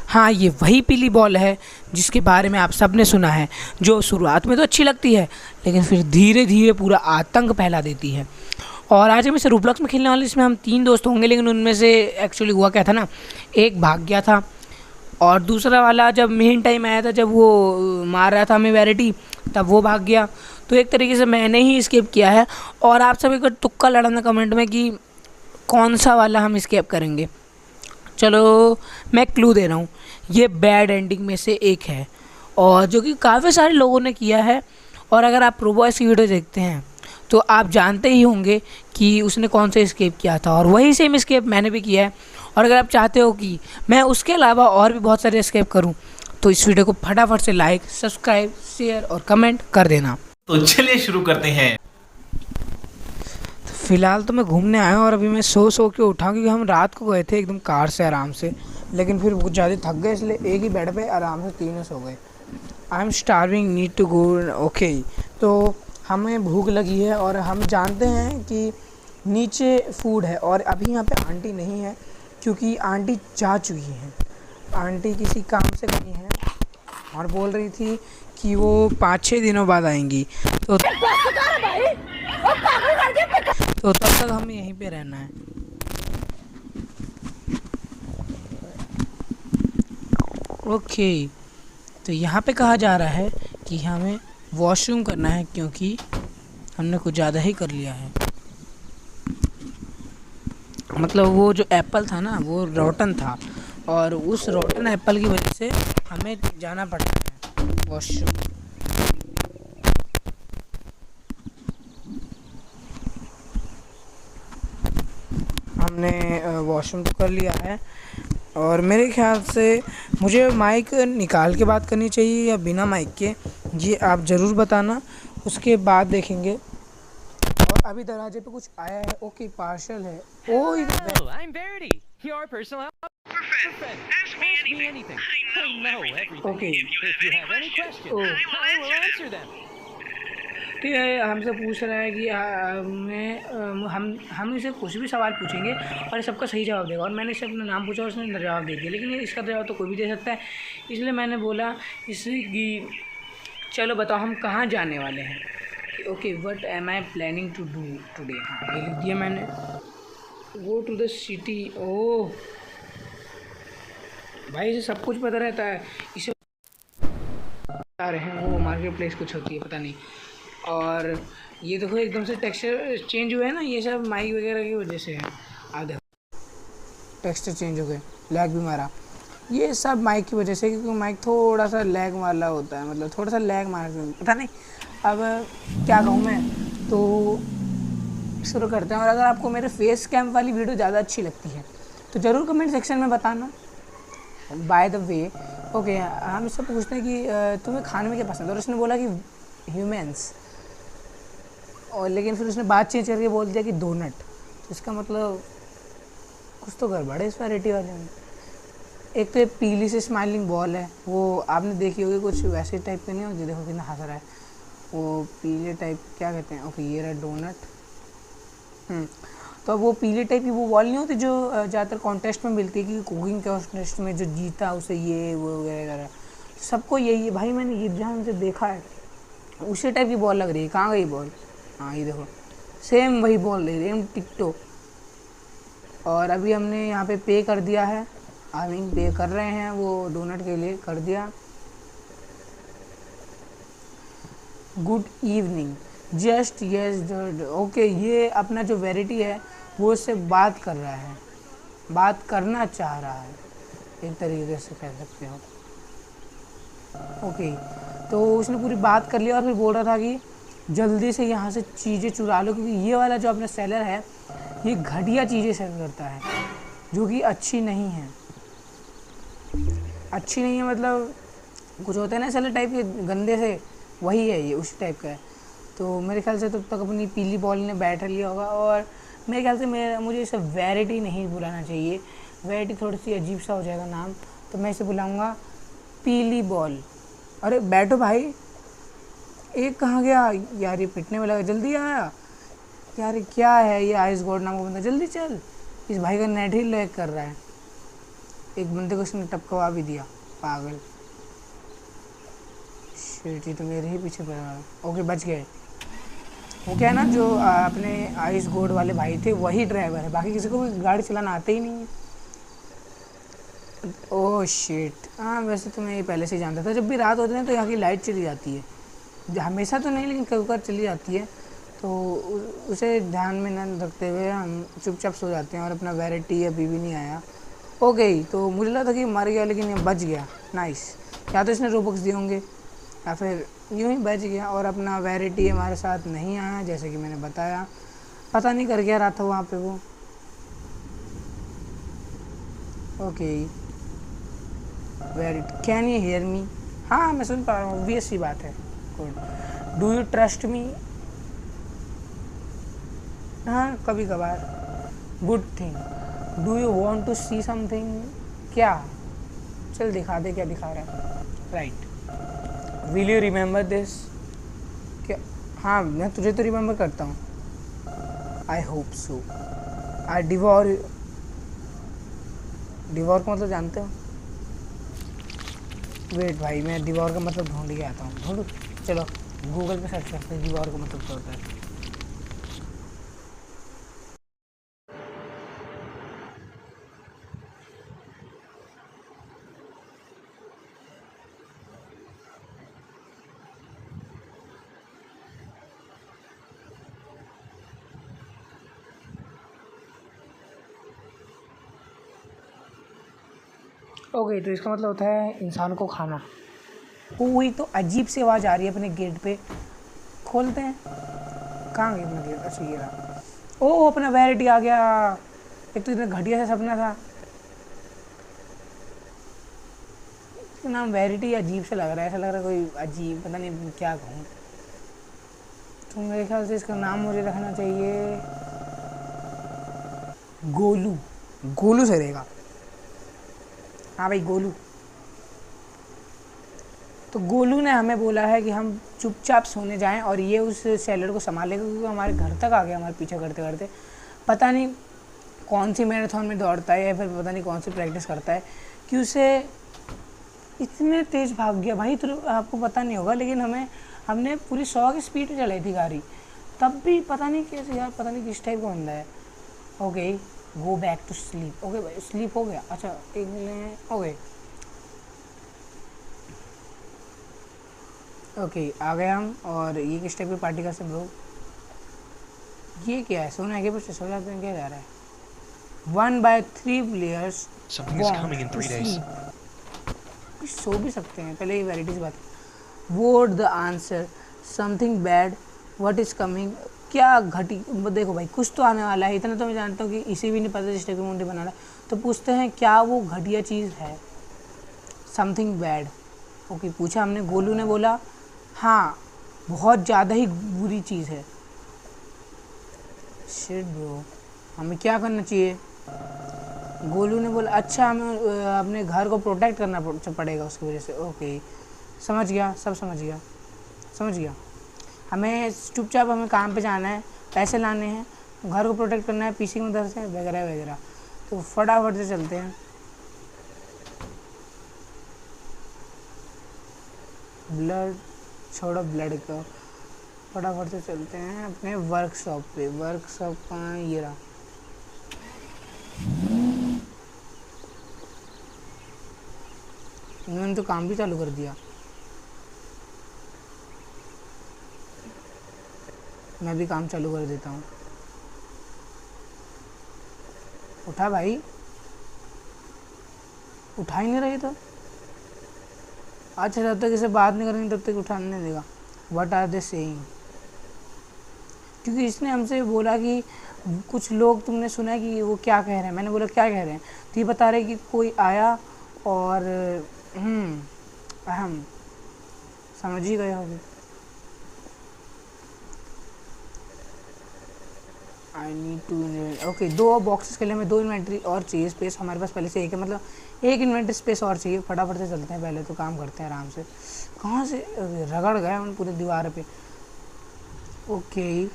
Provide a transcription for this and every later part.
हाँ, ये वही पीली बॉल है जिसके बारे में आप सबने सुना है, जो शुरुआत में तो अच्छी लगती है लेकिन फिर धीरे धीरे पूरा आतंक फैला देती है। और आज हम इसे रूब्लॉक्स में खेलने वाले, इसमें हम 3 दोस्त होंगे, लेकिन उनमें से एक्चुअली हुआ क्या था ना, एक भाग गया था और दूसरा वाला जब मेन टाइम आया था, जब वो मार रहा था हमें वैरिटी, तब वो भाग गया। तो एक तरीके से मैंने ही स्किप किया है और आप सभी को तुक्का लड़ाना कमेंट में कि कौन सा वाला हम स्किप करेंगे। चलो मैं क्लू दे रहा हूँ, ये बैड एंडिंग में से एक है और जो कि काफ़ी सारे लोगों ने किया है। और अगर आप प्रो बॉयज़ की वीडियो देखते हैं तो आप जानते ही होंगे कि उसने कौन सा एस्केप किया था और वही सेम एस्केप मैंने भी किया है। और अगर आप चाहते हो कि मैं उसके अलावा और भी बहुत सारे एस्केप करूं तो इस वीडियो को फटाफट से लाइक, सब्सक्राइब, शेयर और कमेंट कर देना। तो चलिए शुरू करते हैं। फ़िलहाल तो मैं घूमने आया हूँ और अभी मैं सो के उठा क्योंकि हम रात को गए थे एकदम कार से आराम से, लेकिन फिर बहुत ज़्यादा थक गए इसलिए एक ही बेड पे आराम से तीनों सो गए। I am starving, need to go. Okay, तो हमें भूख लगी है और हम जानते हैं कि नीचे फूड है और अभी यहाँ पे आंटी नहीं है क्योंकि आंटी जा चुकी हैं। आंटी किसी काम से गई हैं और बोल रही थी कि वो 5-6 दिनों बाद आएंगी। तो तब तक हमें यहीं पे रहना है। ओके, तो यहाँ पे कहा जा रहा है कि हमें वॉशरूम करना है क्योंकि हमने कुछ ज़्यादा ही कर लिया है। मतलब वो जो एप्पल था ना वो रोटन था और उस रोटन एप्पल की वजह से हमें जाना पड़ता है वॉशरूम। हमने वॉशरूम तो कर लिया है और मेरे ख्याल से मुझे माइक निकाल के बात करनी चाहिए या बिना माइक के, ये आप ज़रूर बताना, उसके बाद देखेंगे। और अभी दरवाजे पे कुछ आया है। ओके, पार्सल है। ओ Hello, I'm Verity, your personal friend. Ask me anything. I know everything. Okay, If you have any questions, I will answer them. ठीक है, हमसे पूछ रहा है कि हम इसे कुछ भी सवाल पूछेंगे और ये सबका सही जवाब देगा। और मैंने इसे अपना नाम पूछा और उसने जवाब दे दिया, लेकिन इसका जवाब तो कोई भी दे सकता है, इसलिए मैंने बोला इसे कि चलो बताओ हम कहाँ जाने वाले हैं। Okay, what am I planning to do today. हाँ, ये लिख दिया मैंने। Go to the city. Oh भाई, इसे सब कुछ पता रहता है। इसे बता रहे हैं वो मार्केट प्लेस कुछ होती है, पता नहीं। और ये देखो एकदम से टेक्सचर चेंज हुआ है ना, ये सब माइक वगैरह की वजह से है। आप देखो टेक्सचर चेंज हो गए, लैग भी मारा, ये सब माइक की वजह से, क्योंकि माइक थोड़ा सा लैग वाला होता है, मतलब थोड़ा सा लैग मार, पता नहीं अब क्या कहूँ मैं। तो शुरू करते हैं। और अगर आपको मेरे फेस कैम वाली वीडियो ज़्यादा अच्छी लगती है तो ज़रूर कमेंट सेक्शन में बताना। बाय द वे, ओके, हम इससे पूछते हैं कि तुम्हें खाने में क्या पसंद है, और उसने बोला कि ह्यूमन्स, और लेकिन फिर उसने बात चेंज करके बोल दिया कि डोनट। तो इसका मतलब कुछ तो गड़बड़ है इस वैरायटी वाले में। एक तो ये पीली से स्माइलिंग बॉल है, वो आपने देखी होगी, कुछ वैसे टाइप की नहीं होती। देखो कितना हंस रहा है, वो पीले टाइप क्या कहते हैं। ओके, ये रहा डोनट। तो वो पीले टाइप की वो बॉल नहीं होती जो ज़्यादातर कॉन्टेस्ट में मिलती है, कि कुकिंग कॉन्टेस्ट में जो जीता उसे ये वो वगैरह, सबको यही है भाई। मैंने ये जहाँ से देखा है उसी टाइप की बॉल लग रही है। कहाँ गई बॉल? हाँ, ये देखो सेम वही बॉल ले रही है, टिकटो। और अभी हमने यहाँ पे पे कर दिया है, आई मीन पे कर रहे हैं, वो डोनट के लिए कर दिया। Good evening, just yes. Okay, ये अपना जो वैरायटी है वो उससे बात कर रहा है, बात करना चाह रहा है, एक तरीके से कह सकते हो। ओके, तो उसने पूरी बात कर लिया और फिर बोल रहा था कि जल्दी से यहाँ से चीज़ें चुरा लो, क्योंकि ये वाला जो अपना सेलर है ये घटिया चीज़ें सेल करता है जो कि अच्छी नहीं है। अच्छी नहीं है मतलब कुछ होते हैं ना सेलर टाइप के गंदे से, वही है ये, उसी टाइप का है। तो मेरे ख्याल से तब तक अपनी पीली बॉल ने बैठ लिया होगा। और मेरे ख्याल से मुझे इसे वैरायटी नहीं बुलाना चाहिए, वैरायटी थोड़ी सी अजीब सा हो जाएगा नाम, तो मैं इसे बुलाऊंगा पीली बॉल। अरे बैठो भाई, एक कहाँ गया यार, ये पिटने में लगा, जल्दी आया यार। क्या है ये आइस गॉड नाम का बंदा, जल्दी चल। इस भाई का नेट ही लैग कर रहा है। एक बंदे को उसने टपकवा भी दिया, पागल। शिट, ये तो मेरे ही पीछे पड़ रहा है। ओके, बच गए। वो क्या है ना, जो अपने आइस गोड वाले भाई थे वही ड्राइवर है, बाकी किसी को भी गाड़ी चलाना आते ही नहीं है। ओह शिट, हाँ वैसे तो मैं ये पहले से ही जानता था, जब भी रात होती है तो यहाँ की लाइट चली जाती है, हमेशा तो नहीं लेकिन कभी कभार चली जाती है, तो उसे ध्यान में न रखते हुए हम चुपचाप सो जाते हैं। और अपना वैरायटी अभी भी नहीं आया। ओके, तो मुझे लगा था कि मर गया लेकिन ये बच गया। नाइस, या तो इसने रोबक्स दिए होंगे या फिर यूँ ही बच गया। और अपना वैरायटी हमारे साथ नहीं आया, जैसे कि मैंने बताया, पता नहीं कर क्या रहा था वहाँ पे वो। Okay, variety, can you hear me? हाँ मैं सुन पा रहा हूँ, ऑब्वियस सी बात है। Good, do you trust me? हाँ कभी कभार। Good thing, do you want to see something? क्या? चल दिखा दे क्या दिखा रहा है। Right, will you remember this? क्या? हाँ मैं तुझे तो रिमेंबर करता हूँ। I hope so. I devour, devour का मतलब जानते हो? वेट भाई, मैं डिवोर का मतलब ढूंढ के आता हूँ। ढूंढू? चलो गूगल पे सर्च करते हैं डिवोर का मतलब क्या होता है। ओके, तो इसका मतलब होता है इंसान को खाना। वही तो अजीब सी आवाज़ आ रही है अपने गेट पे। खोलते हैं। कहाँ गया अपना गेट? अच्छा ये रहा। ओह अपना वैरायटी आ गया। एक तो इतना घटिया सा सपना था। इसका नाम वैरायटी अजीब से लग रहा है, ऐसा लग रहा है कोई अजीब, पता नहीं क्या कहूँ। तो मेरे ख्याल से इसका नाम मुझे रखना चाहिए गोलू। गोलू से रहेगा। हाँ भाई गोलू। तो गोलू ने हमें बोला है कि हम चुपचाप सोने जाएं और ये उस सेलर को संभालेगा, क्योंकि हमारे घर तक आ गया हमारे पीछे करते करते। पता नहीं कौन सी मैराथन में दौड़ता है या फिर पता नहीं कौन सी प्रैक्टिस करता है कि उसे इतने तेज़ भाग गया भाई। तो आपको पता नहीं होगा लेकिन हमने पूरी 100 की स्पीड में चलाई थी गाड़ी, तब भी पता नहीं कैसे यार, पता नहीं किस टाइप का बंदा है। Okay, go back to sleep. Okay भाई स्लीप हो गया। अच्छा एक ओके ओके आ गए हम। और ये किस टाइप की पार्टी का सब लोग, ये क्या है? सोना आगे पीछे सो जाते हैं, क्या जा रहा है? 1/3 players Something is coming in 3 days. सो भी सकते हैं। पहले ये वैरायटी से बात, vote the answer, something bad, what is coming. क्या घटी, देखो भाई कुछ तो आने वाला है, इतना तो मैं जानता हूँ कि इसे भी नहीं पता जिस टाइप की मुंडी बना रहा है। तो पूछते हैं क्या वो घटिया चीज़ है? Something bad. ओके पूछा हमने, गोलू ने बोला हाँ बहुत ज़्यादा ही बुरी चीज़ है। शिट ब्रो, हमें क्या करना चाहिए? गोलू ने बोला अच्छा हमें अपने घर को प्रोटेक्ट करना पड़ेगा उसकी वजह से। ओके समझ गया, सब समझ गया। हमें चुपचाप हमें काम पे जाना है, पैसे लाने हैं, घर को प्रोटेक्ट करना है, पीसी में दर्द है वगैरह वगैरह। तो फटाफट से चलते हैं। ब्लड छोड़ो, ब्लड का फटाफट से चलते हैं अपने वर्कशॉप पे। वर्कशॉप का ये रहा। इन्होंने तो काम भी चालू कर दिया। मैं भी काम चालू कर देता हूँ। उठा भाई, उठा ही नहीं रही तो। अच्छा जब तक इसे बात नहीं करेंगे तब तक उठाने नहीं देगा। What are they saying? क्योंकि इसने हमसे बोला कि कुछ लोग, तुमने सुना है कि वो क्या कह रहे हैं? मैंने बोला क्या कह रहे हैं? तो ये बता रहे कि कोई आया और अहम, समझ ही गए होगे। I need to okay, 2 boxes के लिए हमें 2 इन्वेंट्री और चाहिए स्पेस। हमारे पास पहले से एक है, मतलब 1 इन्वेंट्री स्पेस और चाहिए। फटाफट से चलते हैं, पहले तो काम करते हैं आराम से। कहाँ से रगड़ गए हम पूरी दीवार पे। ओके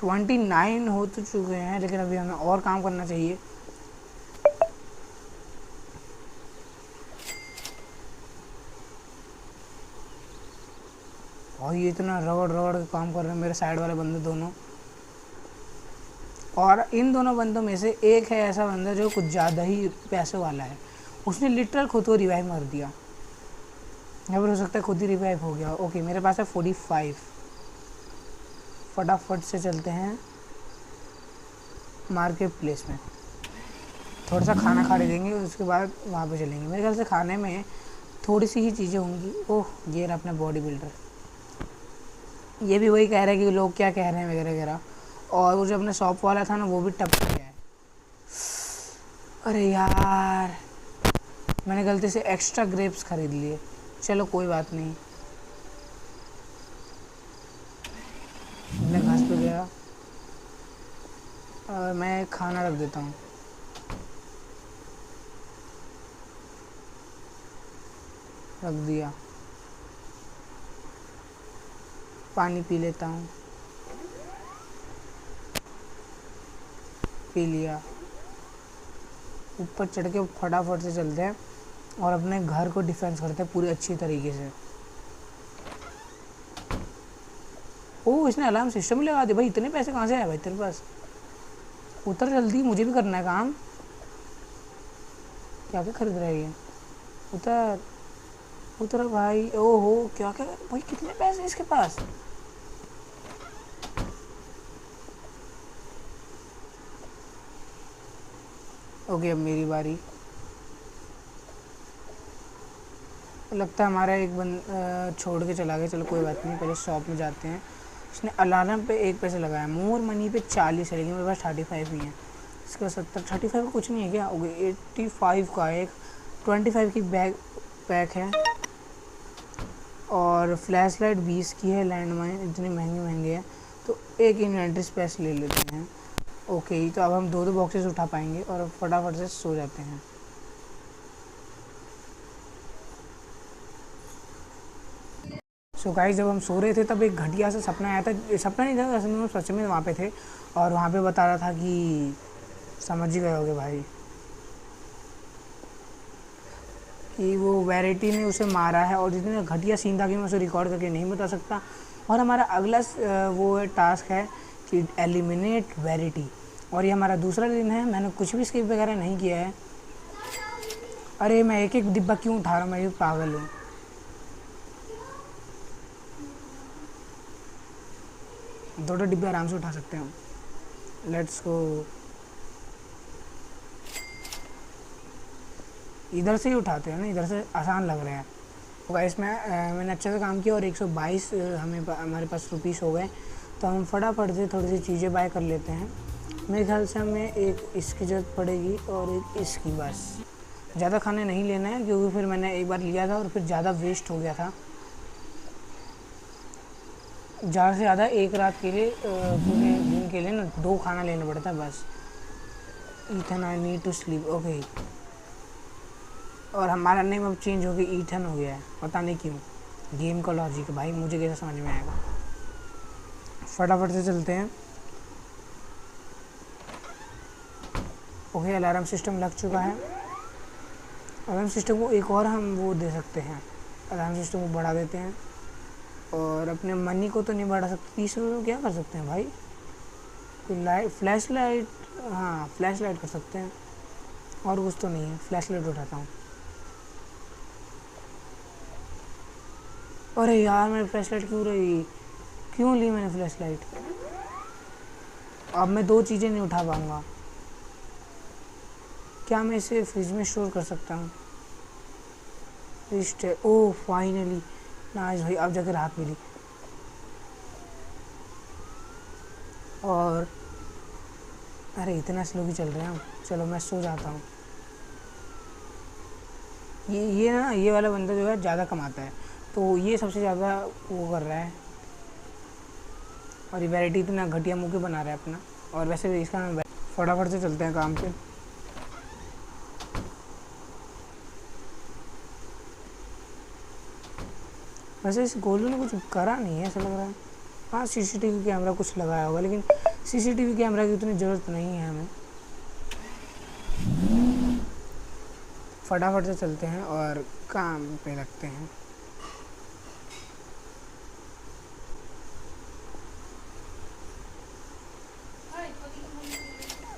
29 हो तो चुके हैं, लेकिन अभी हमें और काम करना चाहिए। और ये इतना रगड़ रगड़ के काम कर रहे हैं मेरे साइड वाले बंदे दोनों। और इन दोनों बंदों में से एक है ऐसा बंदा जो कुछ ज़्यादा ही पैसे वाला है, उसने लिटरल खुद को रिवाइव मार दिया। या फिर हो सकता है खुद ही रिवाइव हो गया। ओके, मेरे पास है 45। फटाफट से चलते हैं मार्केट प्लेस में, थोड़ा सा खाना खा लेंगे, उसके बाद वहाँ पे चलेंगे। मेरे ख्याल से खाने में थोड़ी सी ही चीज़ें होंगी। ओह, ये रहा अपना बॉडी बिल्डर। ये भी वही कह रहा है कि लोग क्या कह रहे हैं वगैरह वगैरह। और वो जो अपने शॉप वाला था ना, वो भी टप गया है। अरे यार, मैंने गलती से एक्स्ट्रा ग्रेप्स खरीद लिए। चलो कोई बात नहीं, मैं घास पे गया और मैं खाना रख देता हूँ। रख दिया, पानी पी लेता हूँ, पी लिया। ऊपर चढ़ के फटाफट से चलते हैं और अपने घर को डिफेंस करते हैं पूरी अच्छी तरीके से। ओह, इसने अलार्म सिस्टम ही लगा दिया। भाई इतने पैसे कहाँ से आए भाई तेरे पास? उतर जल्दी, मुझे भी करना है काम। क्या क्या खरीद रहा है ये? उतर उतर भाई। ओहो, क्या क्या भाई, कितने पैसे इसके पास? ओके, अब मेरी बारी। लगता है हमारा एक छोड़ के चला गया। चलो कोई बात नहीं, पहले शॉप में जाते हैं। इसने अलार्म पे 1 पैसे लगाया, मोर मनी पे 40 है, लेकिन मेरे पास 35 ही है। इसका 70 35 का कुछ नहीं है क्या? हो गया 85 का एक 25 की पैक है। और फ्लैश लाइट 20 की है। लैंड माइन इतनी महंगे हैं, तो एक इन्वेंट्री स्पेस ले लेते हैं। ओके, तो अब हम 2 बॉक्सेस उठा पाएंगे और फटाफट से सो जाते हैं। सो गाइस, जब हम सो रहे थे तब एक घटिया सा सपना आया था। सपना नहीं था, असल में हम सच में वहाँ पे थे और वहाँ पे बता रहा था कि समझ ही गए होगे भाई, कि वो वैरायटी ने उसे मारा है। और जितने घटिया सीन था कि मैं उसे रिकॉर्ड करके नहीं बता सकता। और हमारा अगला वो टास्क है कि एलिमिनेट वैरायटी, और ये हमारा दूसरा दिन है। मैंने कुछ भी स्किप वगैरह नहीं किया है। अरे मैं एक एक डिब्बा क्यों उठा रहा हूँ? मैं भी पागल हूँ। दो डिब्बे आराम से उठा सकते हैं हम। Let's go. इधर से ही उठाते हैं ना, इधर से आसान लग रहे हैं। तो गाइस मैंने अच्छे से काम किया और 122 हमारे पास रुपीस हो गए। तो हम फटाफट से थोड़ी सी चीज़ें बाय कर लेते हैं। मेरे ख्याल से हमें एक इसकी ज़रूरत पड़ेगी और एक इसकी, बस। ज़्यादा खाने नहीं लेना है, क्योंकि फिर मैंने एक बार लिया था और फिर ज़्यादा वेस्ट हो गया था। ज़्यादा से ज़्यादा एक रात के लिए, पूरे दिन के लिए ना 2 खाना लेना पड़ता है बस। Ethan, I need to sleep. Okay, और हमारा नेम अब चेंज हो गया, ईथन हो गया है। पता नहीं क्यों, गेम का लॉजिक भाई मुझे कैसे समझ में आएगा। फटाफट से चलते हैं। ओके, अलार्म सिस्टम लग चुका है। अलार्म सिस्टम को एक और हम वो दे सकते हैं, अलार्म सिस्टम को बढ़ा देते हैं। और अपने मनी को तो नहीं बढ़ा सकते। 30 रुपये क्या कर सकते हैं भाई? कोई लाइट, फ्लैश लाइट, हाँ फ्लैश लाइट कर सकते हैं। और कुछ तो नहीं है। फ्लैश लाइट उठाता हूँ। अरे यार, मैंने फ्लैश लाइट क्यों ली मैंने फ्लैश लाइट? अब मैं 2 चीज़ें नहीं उठा पाऊँगा। क्या मैं इसे फ्रिज में स्टोर कर सकता हूँ? ओह फाइनली, नाइस भाई, अब जाकर राहत मिली। और अरे इतना स्लो भी चल रहे हैं हम। चलो मैं सो जाता हूँ। ये ना, ये वाला बंदा जो है ज़्यादा कमाता है, तो ये सबसे ज़्यादा वो कर रहा है। और ये वैरायटी इतना घटिया मुँह के बना रहा है अपना। और वैसे भी इसका नाम। फटाफट से चलते हैं काम पे। वैसे इस गोलू ने कुछ करा नहीं है ऐसा लग रहा है। हाँ, CCTV कैमरा कुछ लगाया होगा, लेकिन सीसीटीवी कैमरा की उतनी ज़रूरत नहीं है हमें। फटाफट से चलते हैं और काम पे लगते हैं।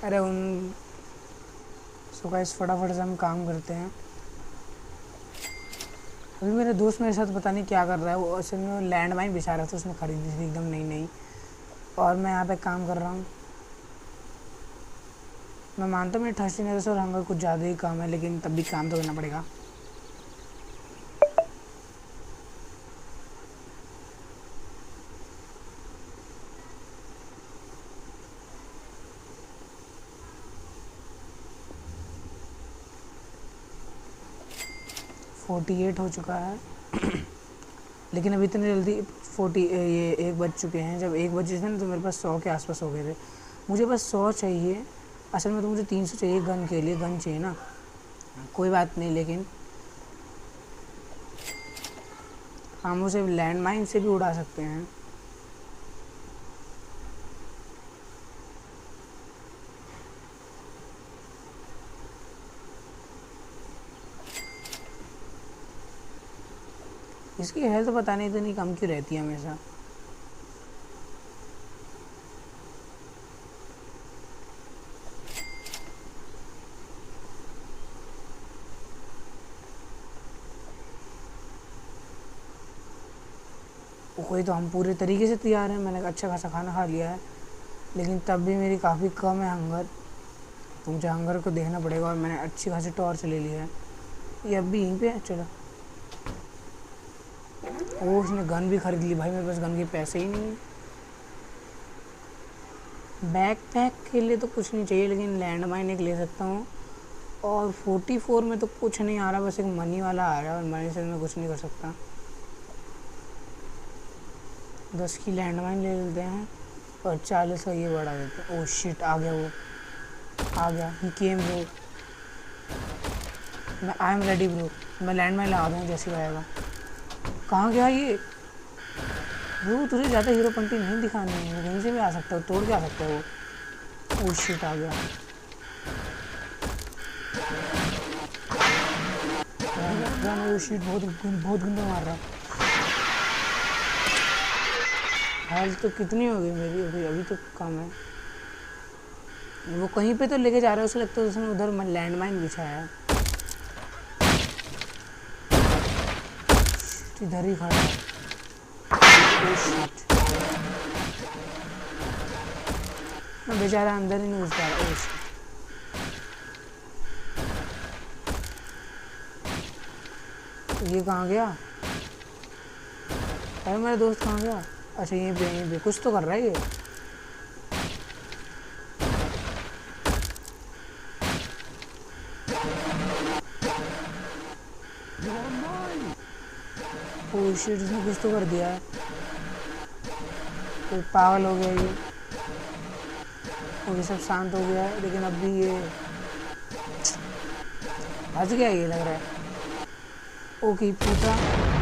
अरे उन सो गाइस फटाफट से हम काम करते हैं। अभी मेरे दोस्त मेरे साथ पता नहीं क्या कर रहा है, वो असल में लैंड माइन बिछा रहा था, उसने खरीदी थी एकदम नई नई, और मैं यहाँ पे काम कर रहा हूँ। मैं मानता हूँ मेरे थर्स्टीनेस और हंगर कुछ ज़्यादा ही काम है, लेकिन तब भी काम तो करना पड़ेगा। (48) हो चुका है लेकिन अभी इतनी जल्दी 40 ये 1 बज चुके हैं। जब 1 बजे थे ना तो मेरे पास 100 के आसपास हो गए थे। मुझे बस 100 चाहिए, असल में तो मुझे 300 चाहिए गन के लिए, गन चाहिए ना, कोई बात नहीं। लेकिन हम उसे लैंड माइन से भी उड़ा सकते हैं। इसकी हेल्थ पता नहीं इतनी कम क्यों रहती है हमेशा। कोई तो हम पूरे तरीके से तैयार हैं, मैंने अच्छा खासा खाना खा लिया है, लेकिन तब भी मेरी काफ़ी कम है हंगर, तो मुझे हंगर को देखना पड़ेगा। और मैंने अच्छी खासी टॉर्च ले ली है। ये अब भी यहीं पे है। चलो, ओ उसने गन भी खरीद ली। भाई मेरे पास गन के पैसे ही नहीं है। बैकपैक के लिए तो कुछ नहीं चाहिए, लेकिन लैंड माइन एक ले सकता हूँ। और 44 में तो कुछ नहीं आ रहा, बस एक मनी वाला आ रहा है, और मनी से मैं कुछ नहीं कर सकता। 10 की लैंड माइन ले लेते हैं और 40 का ये बढ़ा देते हैं। ओह शिट, आ गया, वो आ गया। ही केम ब्रो, मैं आई एम रेडी ब्रो। मैं लैंड माइन लगा दूँ जैसे ही आएगा। कहाँ गया ये ब्रो? तुझे ज़्यादा हीरो पंटी नहीं दिखानी है, कहीं से भी आ सकता है, तोड़ के आ सकता है वो। ओह शिट, आ गया। ओह शिट, बहुत गंदा मार रहा है। हेल्थ तो कितनी हो गई मेरी? अभी तो कम है। वो कहीं पे तो लेके जा रहा है, उसे लगता है उसने उधर लैंड माइन बिछाया है। इधर ही खड़ा है। मैं बेचारा अंदर ही नहीं घुस पा रहा। ये कहाँ गया? अरे मेरा दोस्त कहाँ गया? अच्छा यहीं पे कुछ तो कर रहा है ये। ओह शिट, इसने कुछ तो कर दिया है। तो पागल हो गया ये। और ये सब शांत हो गया है, लेकिन अब भी ये बच गया ये लग रहा है। ओके फूटा,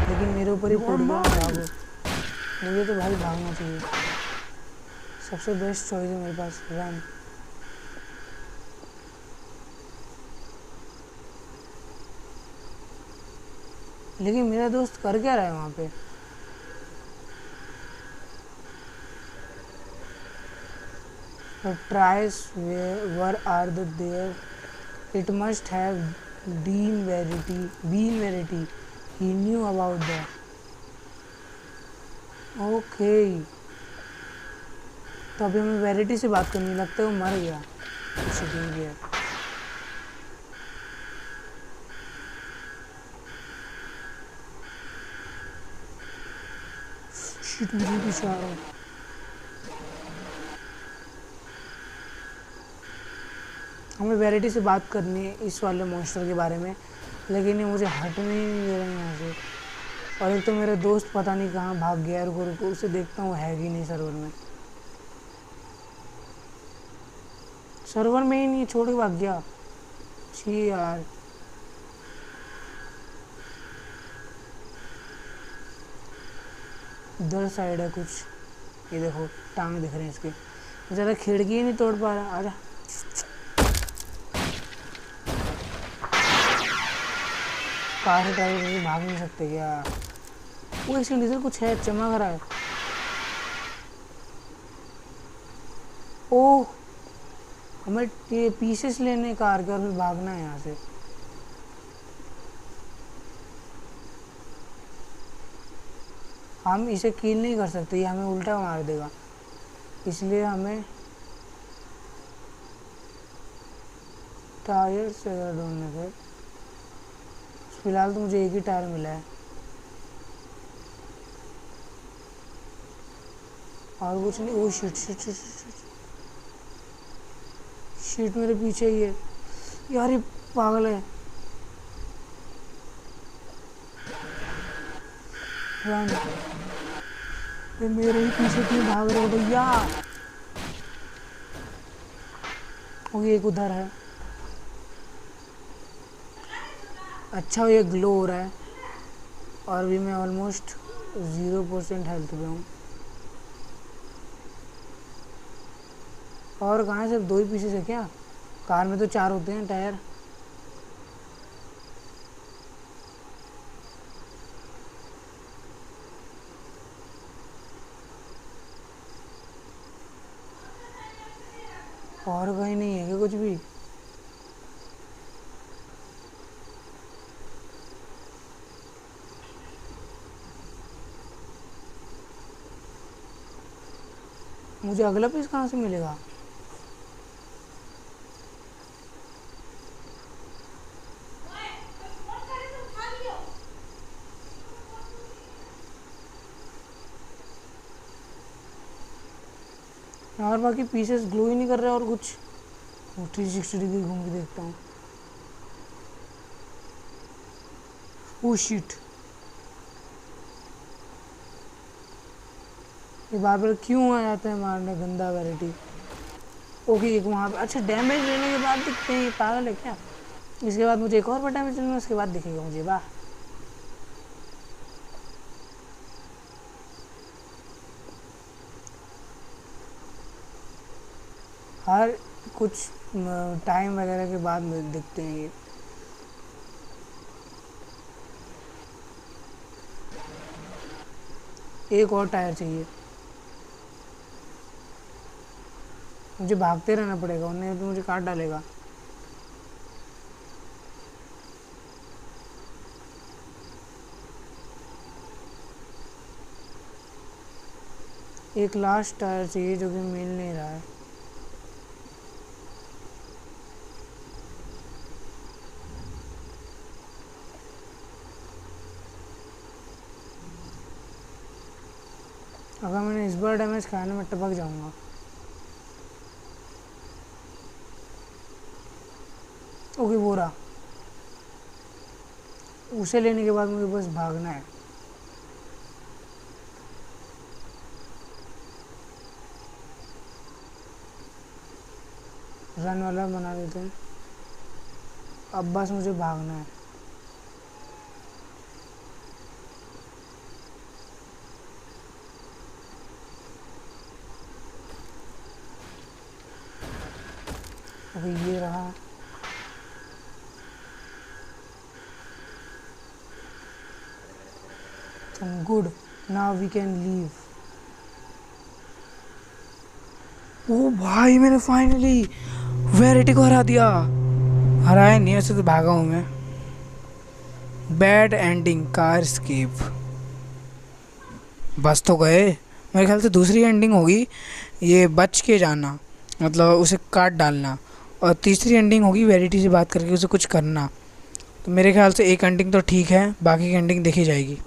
लेकिन मेरे ऊपर ही फूट गया। भागो, मुझे तो भाई भागना चाहिए। सबसे बेस्ट चॉइस है मेरे पास, रन। लेकिन मेरा दोस्त कर क्या रहा है वहाँ पे? Tries where are the there, it must have been verity, he knew about the. Okay, तो अभी हमें वेरिटी से बात करनी, लगता है वो मर गया। शूटिंग गया। शिट, मुझे पीछे आ रहा है। हमें वेरिटी से बात करनी है इस वाले मॉन्स्टर के बारे में, लेकिन ये मुझे हटने ही नहीं दे रहे हैं यहाँ से। और एक तो मेरा दोस्त पता नहीं कहाँ भाग गया। रुको उसे देखता हूँ, है कि नहीं सर्वर में। सर्वर में ही नहीं, छोड़ के भाग गया। छी यार, इधर साइड है कुछ। ये देखो टांग दिख रहे हैं इसके। ज़रा खिड़की ही नहीं तोड़ पा रहा। आजा कार से ड्राइव करके भाग नहीं सकते क्या? वो इसके डीजल कुछ है, चमक रहा है। ओह, हमें ये पीसेस लेने कार के और फिर भागना है यहाँ से। हम इसे कील नहीं कर सकते, ये हमें उल्टा मार देगा, इसलिए हमें टायर से ढूंढने थे। फिलहाल तो मुझे एक ही टायर मिला है और कुछ नहीं। Oh shit shit shit shit shit, मेरे पीछे ही है यार, ये पागल है। रन, ये मेरे ही पीछे क्यों भाग रहे हो भैया? वो एक उधर है। अच्छा, ये ग्लो हो रहा है और भी मैं ऑलमोस्ट 0% हेल्थ पे हूँ। और कहाँ सिर्फ 2 ही पीसेस है क्या? कार में तो 4 होते हैं टायर। और कहीं नहीं है क्या कुछ भी? मुझे अगला पीस कहाँ से मिलेगा? और बाकी पीसेस ग्लो ही नहीं कर रहे और कुछ। 360 डिग्री घूम के देखता हूँ। ओह शिट, ये बार बार क्यों आ जाते हैं मारने, गंदा वैरायटी। ओके, एक वहाँ पे। अच्छा, डैमेज लेने के बाद दिखते हैं, ये पागल है क्या? इसके बाद मुझे एक और बार डैमेज लेना, उसके बाद दिखेगा मुझे। वाह, हर कुछ टाइम वगैरह के बाद दिखते हैं ये। एक और टायर चाहिए, मुझे भागते रहना पड़ेगा, उन्हें तो मुझे काट डालेगा। एक लास्ट टायर चाहिए जो कि मिल नहीं रहा है। अगर मैंने इस बार डैमेज खाया ना, मैं टपक जाऊंगा। ओके, वो रहा। उसे लेने के बाद मुझे बस भागना है। रन वाला बना देते हैं। अब बस मुझे भागना है। अभी ये रहा। Good, now we can leave. ओ भाई, मैंने फाइनली वेरिटी को हरा दिया। हराया नहीं, ऐसे तो भागा हूँ मैं। Bad ending, car escape. बस तो गए। मेरे ख्याल से दूसरी एंडिंग होगी ये बच के जाना, मतलब उसे काट डालना, और तीसरी एंडिंग होगी वेरिटी से बात करके उसे कुछ करना। तो मेरे ख्याल से एक एंडिंग तो ठीक है, बाकी की एंडिंग देखी जाएगी।